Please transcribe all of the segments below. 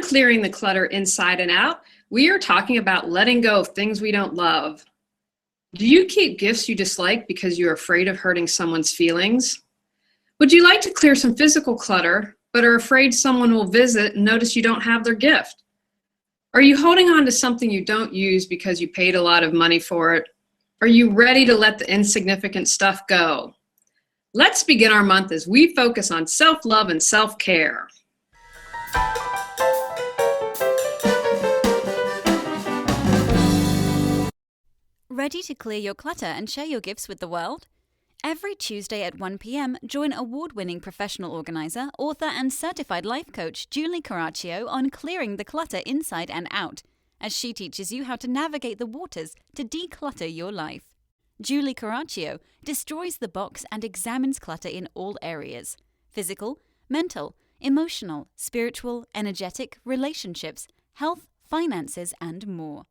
on Clearing the Clutter Inside and Out, we are talking about letting go of things we don't love. Do you keep gifts you dislike because you're afraid of hurting someone's feelings? Would you like to clear some physical clutter, but are afraid someone will visit and notice you don't have their gift? Are you holding on to something you don't use because you paid a lot of money for it? Are you ready to let the insignificant stuff go? Let's begin our month as we focus on self-love and self-care. Ready to clear your clutter and share your gifts with the world? Every Tuesday at 1 p.m., join award-winning professional organizer, author, and certified life coach Julie Coraccio on clearing the clutter inside and out, as she teaches you how to navigate the waters to declutter your life. Julie Coraccio destroys the box and examines clutter in all areas: physical, mental, emotional, spiritual, energetic, relationships, health, finances, and more.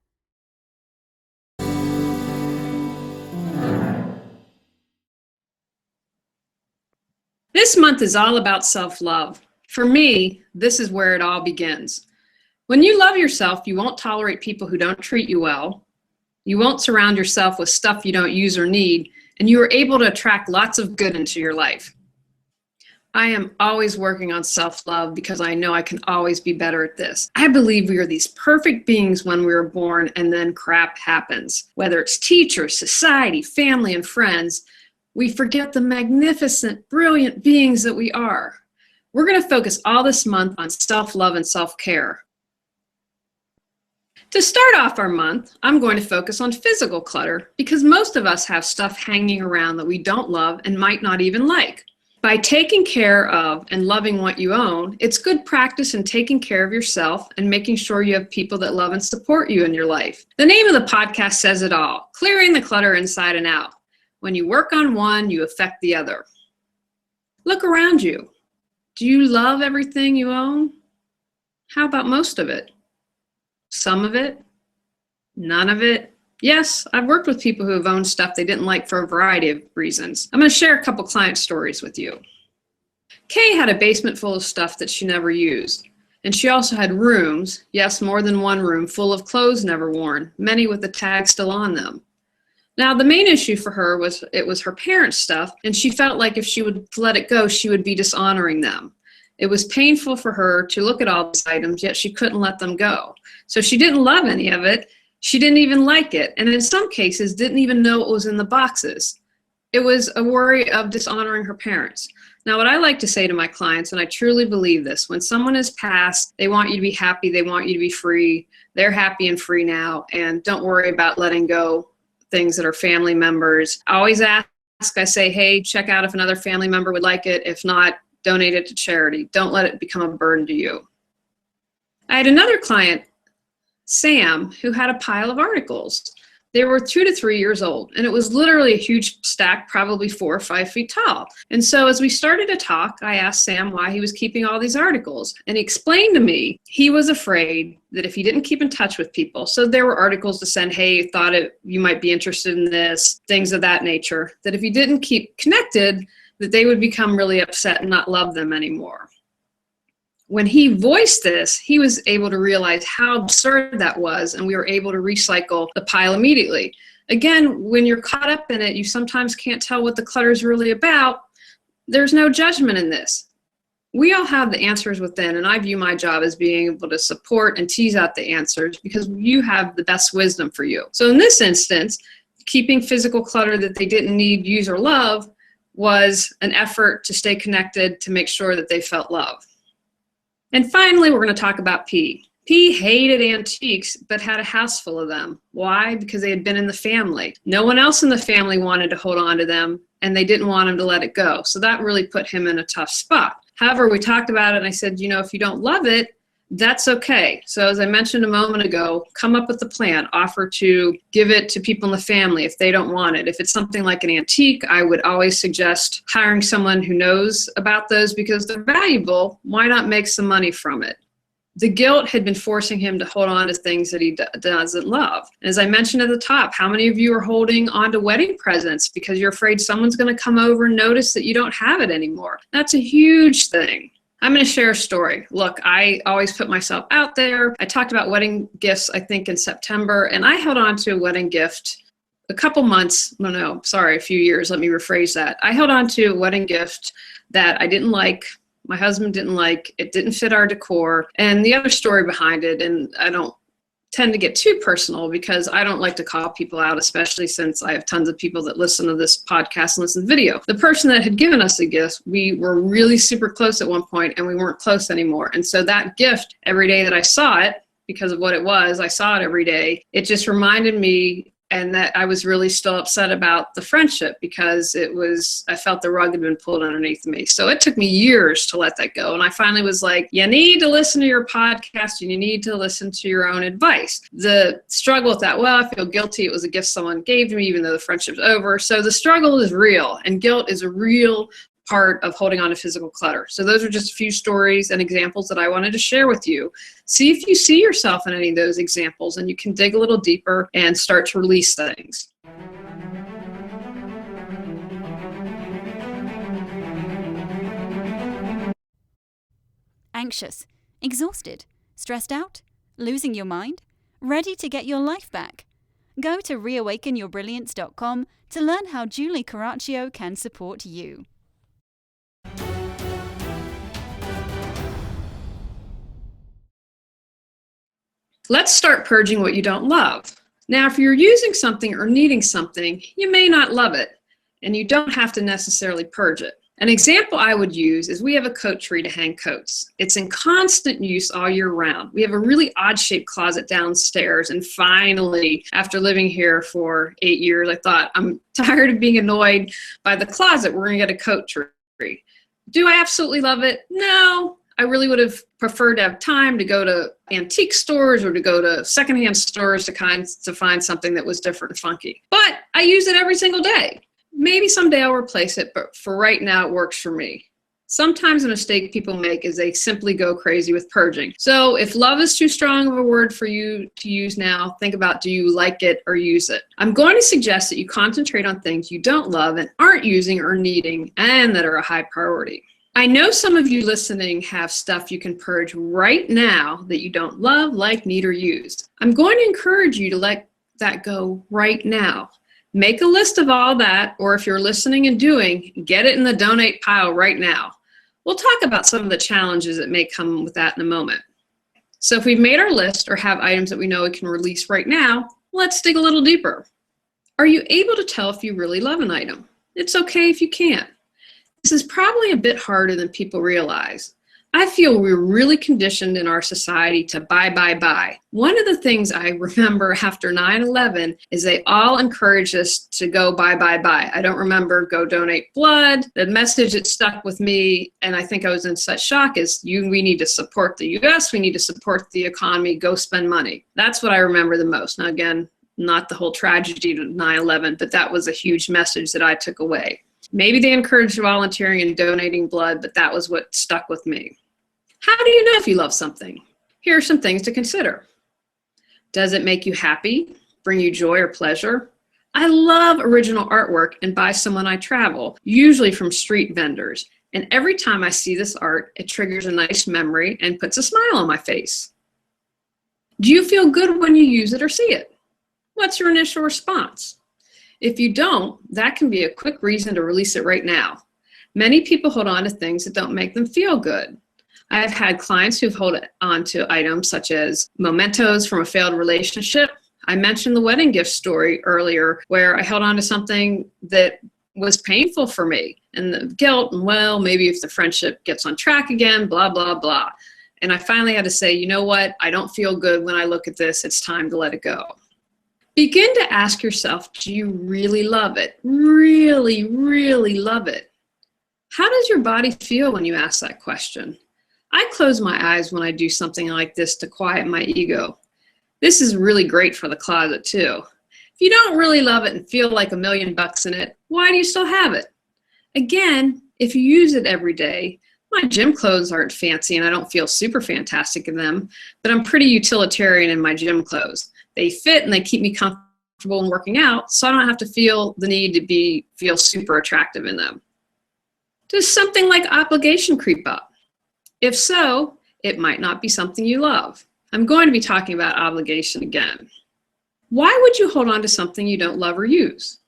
This month is all about self-love. For me, this is where it all begins. When you love yourself, you won't tolerate people who don't treat you well. You won't surround yourself with stuff you don't use or need, and you are able to attract lots of good into your life. I am always working on self-love because I know I can always be better at this. I believe we are these perfect beings when we were born, and then crap happens. Whether it's teachers, society, family, and friends, we forget the magnificent, brilliant beings that we are. We're going to focus all this month on self-love and self-care. To start off our month, I'm going to focus on physical clutter because most of us have stuff hanging around that we don't love and might not even like. By taking care of and loving what you own, it's good practice in taking care of yourself and making sure you have people that love and support you in your life. The name of the podcast says it all: clearing the clutter inside and out. When you work on one, you affect the other. Look around you. Do you love everything you own? How about most of it? Some of it? None of it? Yes, I've worked with people who have owned stuff they didn't like for a variety of reasons. I'm going to share a couple client stories with you. Kay had a basement full of stuff that she never used. And she also had rooms, yes, more than one room, full of clothes never worn, many with the tag still on them. Now, the main issue for her was it was her parents' stuff, and she felt like if she would let it go, she would be dishonoring them. It was painful for her to look at all these items, yet she couldn't let them go. So she didn't love any of it. She didn't even like it, and in some cases didn't even know what was in the boxes. It was a worry of dishonoring her parents. Now, what I like to say to my clients, and I truly believe this, when someone has passed, they want you to be happy, they want you to be free. They're happy and free now, and don't worry about letting go things that are family members. I always ask, I say, hey, check out if another family member would like it. If not, donate it to charity. Don't let it become a burden to you. I had another client, Sam, who had a pile of articles. They were 2 to 3 years old, and it was literally a huge stack, probably 4 or 5 feet tall. And so as we started to talk, I asked Sam why he was keeping all these articles. And he explained to me he was afraid that if he didn't keep in touch with people, so there were articles to send, hey, thought you might be interested in this, things of that nature, that if he didn't keep connected, that they would become really upset and not love them anymore. When he voiced this, he was able to realize how absurd that was, and we were able to recycle the pile immediately. Again, when you're caught up in it, you sometimes can't tell what the clutter is really about. There's no judgment in this. We all have the answers within, and I view my job as being able to support and tease out the answers because you have the best wisdom for you. So in this instance, keeping physical clutter that they didn't need, use, or love was an effort to stay connected to make sure that they felt love. And finally, we're going to talk about P. P hated antiques, but had a house full of them. Why? Because they had been in the family. No one else in the family wanted to hold on to them, and they didn't want him to let it go. So that really put him in a tough spot. However, we talked about it, and I said, if you don't love it, that's okay. So as I mentioned a moment ago, come up with a plan. Offer to give it to people in the family if they don't want it. If it's something like an antique, I would always suggest hiring someone who knows about those because they're valuable. Why not make some money from it? The guilt had been forcing him to hold on to things that he doesn't love. As I mentioned at the top, how many of you are holding on to wedding presents because you're afraid someone's going to come over and notice that you don't have it anymore? That's a huge thing. I'm going to share a story. Look, I always put myself out there. I talked about wedding gifts, I think, in September, and I held on to a wedding gift a couple months. A few years. Let me rephrase that. I held on to a wedding gift that I didn't like. My husband didn't like. It didn't fit our decor. And the other story behind it, and I don't tend to get too personal because I don't like to call people out, especially since I have tons of people that listen to this podcast and listen to video. The person that had given us a gift, we were really super close at one point and we weren't close anymore. And so that gift, every day that I saw it, because of what it was, I saw it every day. It just reminded me, and that I was really still upset about the friendship because I felt the rug had been pulled underneath me. So it took me years to let that go. And I finally was like, you need to listen to your podcast and you need to listen to your own advice. The struggle with that, well, I feel guilty. It was a gift someone gave to me, even though the friendship's over. So the struggle is real, and guilt is a real part of holding on to physical clutter. So those are just a few stories and examples that I wanted to share with you. See if you see yourself in any of those examples, and you can dig a little deeper and start to release things. Anxious, exhausted, stressed out, losing your mind, ready to get your life back? Go to reawakenyourbrilliance.com to learn how Julie Coraccio can support you. Let's start purging what you don't love. Now, if you're using something or needing something, you may not love it, and you don't have to necessarily purge it. An example I would use is we have a coat tree to hang coats. It's in constant use all year round. We have a really odd-shaped closet downstairs, and finally, after living here for 8 years, I thought, I'm tired of being annoyed by the closet. We're going to get a coat tree. Do I absolutely love it? No. I really would have preferred to have time to go to antique stores or to go to secondhand stores to find something that was different and funky. But I use it every single day. Maybe someday I'll replace it, but for right now, it works for me. Sometimes a mistake people make is they simply go crazy with purging. So if love is too strong of a word for you to use now, think about, do you like it or use it? I'm going to suggest that you concentrate on things you don't love and aren't using or needing and that are a high priority. I know some of you listening have stuff you can purge right now that you don't love, like, need, or use. I'm going to encourage you to let that go right now. Make a list of all that, or if you're listening and doing, get it in the donate pile right now. We'll talk about some of the challenges that may come with that in a moment. So if we've made our list or have items that we know we can release right now, let's dig a little deeper. Are you able to tell if you really love an item? It's okay if you can't. This is probably a bit harder than people realize. I feel we're really conditioned in our society to buy, buy, buy. One of the things I remember after 9/11 is they all encouraged us to go buy, buy, buy. I don't remember go donate blood. The message that stuck with me, and I think I was in such shock, is we need to support the U.S., we need to support the economy, go spend money. That's what I remember the most. Now again, not the whole tragedy of 9/11, but that was a huge message that I took away. Maybe they encouraged volunteering and donating blood, but that was what stuck with me. How do you know if you love something? Here are some things to consider. Does it make you happy, bring you joy or pleasure? I love original artwork and buy some when I travel, usually from street vendors. And every time I see this art, it triggers a nice memory and puts a smile on my face. Do you feel good when you use it or see it? What's your initial response? If you don't, that can be a quick reason to release it right now. Many people hold on to things that don't make them feel good. I have had clients who've held on to items such as mementos from a failed relationship. I mentioned the wedding gift story earlier where I held on to something that was painful for me, and the guilt, and well, maybe if the friendship gets on track again, blah, blah, blah. And I finally had to say, you know what? I don't feel good when I look at this. It's time to let it go. Begin to ask yourself, do you really love it? Really, really love it? How does your body feel when you ask that question? I close my eyes when I do something like this to quiet my ego. This is really great for the closet too. If you don't really love it and feel like $1 million in it, why do you still have it? Again, if you use it every day, my gym clothes aren't fancy and I don't feel super fantastic in them, but I'm pretty utilitarian in my gym clothes. They fit and they keep me comfortable in working out, so I don't have to feel the need to feel super attractive in them. Does something like obligation creep up? If so, it might not be something you love. I'm going to be talking about obligation again. Why would you hold on to something you don't love or use?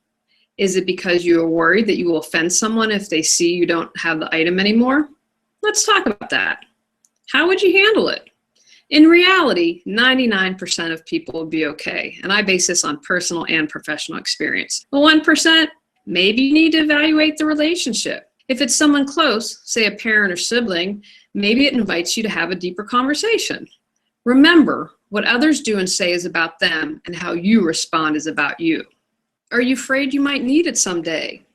Is it because you are worried that you will offend someone if they see you don't have the item anymore? Let's talk about that. How would you handle it? In reality, 99% of people will be okay, and I base this on personal and professional experience. The 1%, maybe you need to evaluate the relationship. If it's someone close, say a parent or sibling, maybe it invites you to have a deeper conversation. Remember, what others do and say is about them, and how you respond is about you. Are you afraid you might need it someday?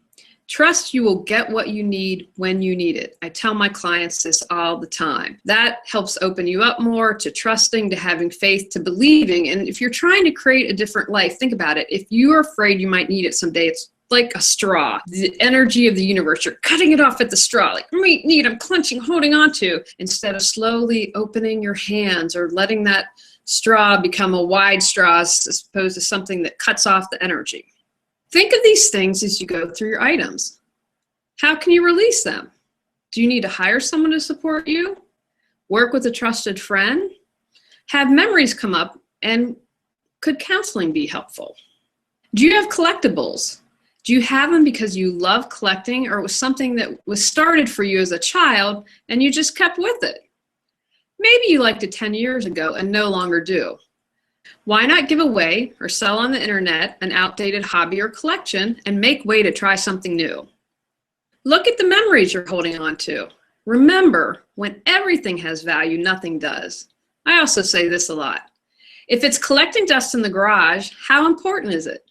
Trust you will get what you need when you need it. I tell my clients this all the time. That helps open you up more to trusting, to having faith, to believing. And if you're trying to create a different life, think about it. If you are afraid you might need it someday, it's like a straw, the energy of the universe. You're cutting it off at the straw, like, I'm clenching, holding on to, instead of slowly opening your hands or letting that straw become a wide straw as opposed to something that cuts off the energy. Think of these things as you go through your items. How can you release them? Do you need to hire someone to support you? Work with a trusted friend? Have memories come up, and could counseling be helpful? Do you have collectibles? Do you have them because you love collecting, or it was something that was started for you as a child and you just kept with it? Maybe you liked it 10 years ago and no longer do. Why not give away or sell on the internet an outdated hobby or collection and make way to try something new? Look at the memories you're holding on to. Remember, when everything has value, nothing does. I also say this a lot. If it's collecting dust in the garage, how important is it?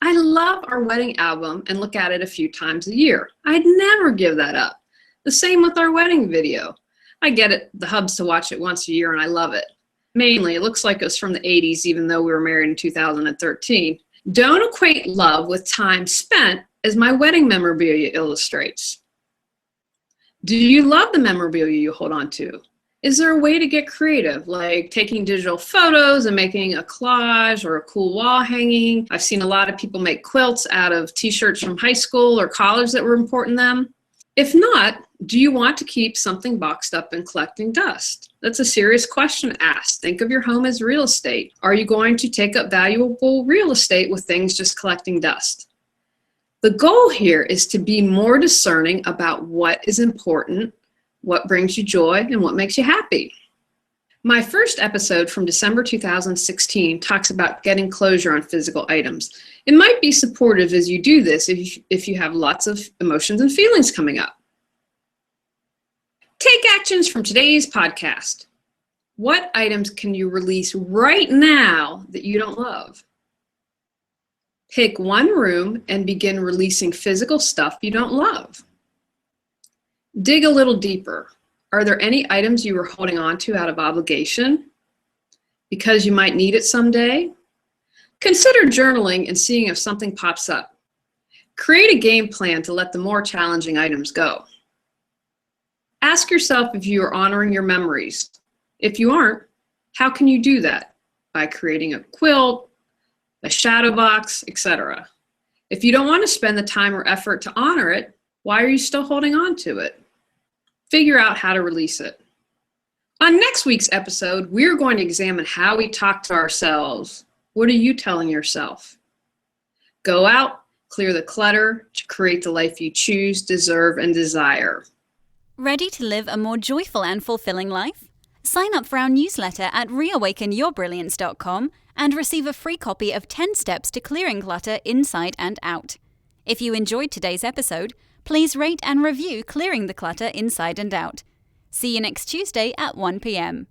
I love our wedding album and look at it a few times a year. I'd never give that up. The same with our wedding video. I get it, the hubs to watch it once a year, and I love it. Mainly, it looks like it was from the 80s, even though we were married in 2013. Don't equate love with time spent, as my wedding memorabilia illustrates. Do you love the memorabilia you hold on to? Is there a way to get creative, like taking digital photos and making a collage or a cool wall hanging? I've seen a lot of people make quilts out of t-shirts from high school or college that were important to them. If not, do you want to keep something boxed up and collecting dust? That's a serious question to ask. Think of your home as real estate. Are you going to take up valuable real estate with things just collecting dust? The goal here is to be more discerning about what is important, what brings you joy, and what makes you happy. My first episode from December 2016 talks about getting closure on physical items. It might be supportive as you do this if you have lots of emotions and feelings coming up. Take actions from today's podcast. What items can you release right now that you don't love? Pick one room and begin releasing physical stuff you don't love. Dig a little deeper. Are there any items you were holding on to out of obligation? Because you might need it someday? Consider journaling and seeing if something pops up. Create a game plan to let the more challenging items go. Ask yourself if you are honoring your memories. If you aren't, how can you do that? By creating a quilt, a shadow box, etc. If you don't want to spend the time or effort to honor it, why are you still holding on to it? Figure out how to release it. On next week's episode, we're going to examine how we talk to ourselves. What are you telling yourself? Go out, clear the clutter to create the life you choose, deserve, and desire. Ready to live a more joyful and fulfilling life? Sign up for our newsletter at reawakenyourbrilliance.com and receive a free copy of 10 Steps to Clearing Clutter Inside and Out. If you enjoyed today's episode, please rate and review Clearing the Clutter Inside and Out. See you next Tuesday at 1 p.m.